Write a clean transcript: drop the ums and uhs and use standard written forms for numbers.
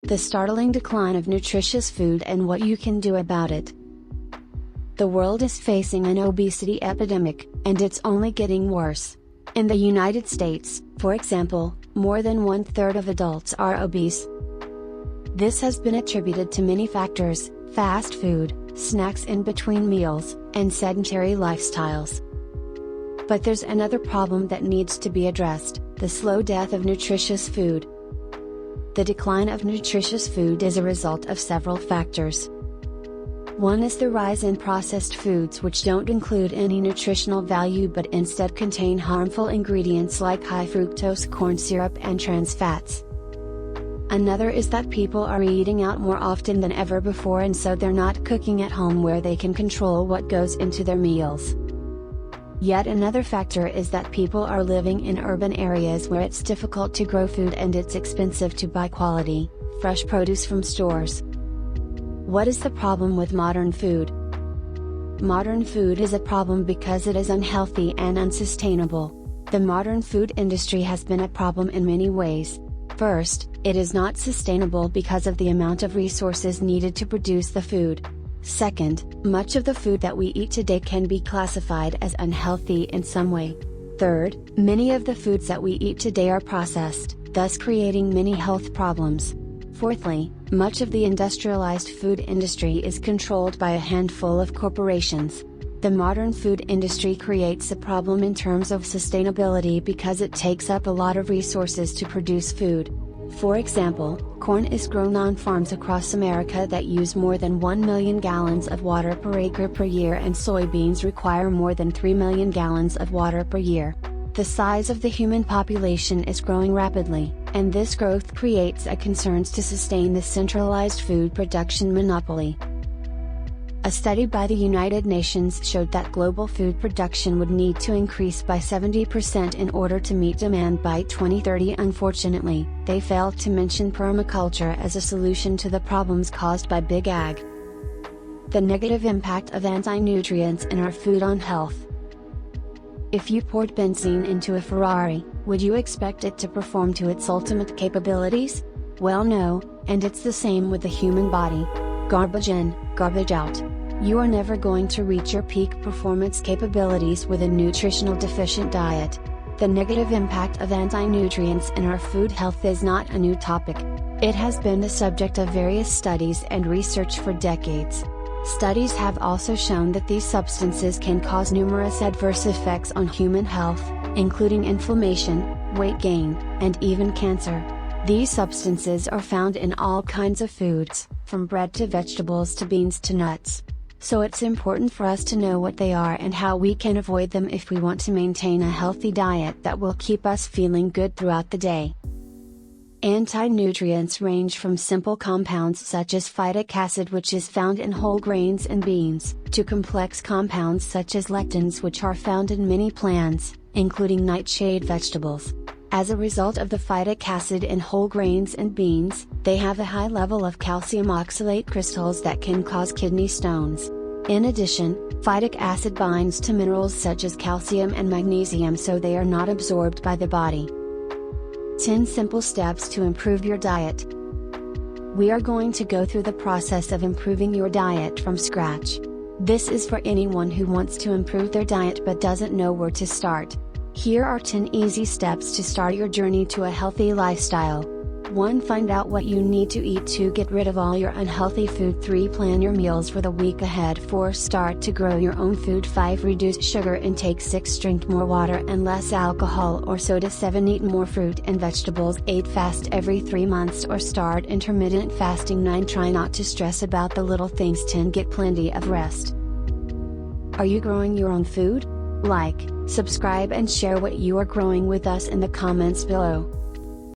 The startling decline of nutritious food and what you can do about it. The world is facing an obesity epidemic, and it's only getting worse. In the United States, for example, more than 1/3 of adults are obese. This has been attributed to many factors: fast food, snacks in between meals, and sedentary lifestyles. But there's another problem that needs to be addressed: the slow death of nutritious food. The decline of nutritious food is a result of several factors. One is the rise in processed foods, which don't include any nutritional value but instead contain harmful ingredients like high fructose corn syrup and trans fats. Another is that people are eating out more often than ever before, and so they're not cooking at home where they can control what goes into their meals. Yet another factor is that people are living in urban areas where it's difficult to grow food and it's expensive to buy quality, fresh produce from stores. What is the problem with modern food? Modern food is a problem because it is unhealthy and unsustainable. The modern food industry has been a problem in many ways. First, it is not sustainable because of the amount of resources needed to produce the food. Second, much of the food that we eat today can be classified as unhealthy in some way. Third, many of the foods that we eat today are processed, thus creating many health problems. Fourthly, much of the industrialized food industry is controlled by a handful of corporations. The modern food industry creates a problem in terms of sustainability because it takes up a lot of resources to produce food. For example, corn is grown on farms across America that use more than 1 million gallons of water per acre per year, and soybeans require more than 3 million gallons of water per year. The size of the human population is growing rapidly, and this growth creates a concerns to sustain the centralized food production monopoly. A study by the United Nations showed that global food production would need to increase by 70% in order to meet demand by 2030. Unfortunately, they failed to mention permaculture as a solution to the problems caused by Big Ag. The negative impact of anti-nutrients in our food on health. If you poured benzene into a Ferrari, would you expect it to perform to its ultimate capabilities? Well, no, and it's the same with the human body. Garbage in, garbage out. You are never going to reach your peak performance capabilities with a nutritional deficient diet. The negative impact of anti-nutrients in our food health is not a new topic. It has been the subject of various studies and research for decades. Studies have also shown that these substances can cause numerous adverse effects on human health, including inflammation, weight gain, and even cancer. These substances are found in all kinds of foods, from bread to vegetables to beans to nuts. So it's important for us to know what they are and how we can avoid them if we want to maintain a healthy diet that will keep us feeling good throughout the day. Anti-nutrients range from simple compounds such as phytic acid, which is found in whole grains and beans, to complex compounds such as lectins, which are found in many plants, including nightshade vegetables. As a result of the phytic acid in whole grains and beans, they have a high level of calcium oxalate crystals that can cause kidney stones. In addition, phytic acid binds to minerals such as calcium and magnesium, so they are not absorbed by the body. 10 simple steps to improve your diet. We are going to go through the process of improving your diet from scratch. This is for anyone who wants to improve their diet but doesn't know where to start. Here are 10 easy steps to start your journey to a healthy lifestyle. 1. Find out what you need to eat to get rid of all your unhealthy food. 3. Plan your meals for the week ahead. 4. Start to grow your own food. 5. Reduce sugar intake. 6. Drink more water and less alcohol or soda. 7. Eat more fruit and vegetables. 8. Fast every 3 months or start intermittent fasting. 9. Try not to stress about the little things. 10. Get plenty of rest. Are you growing your own food? Like, subscribe and share what you are growing with us in the comments below.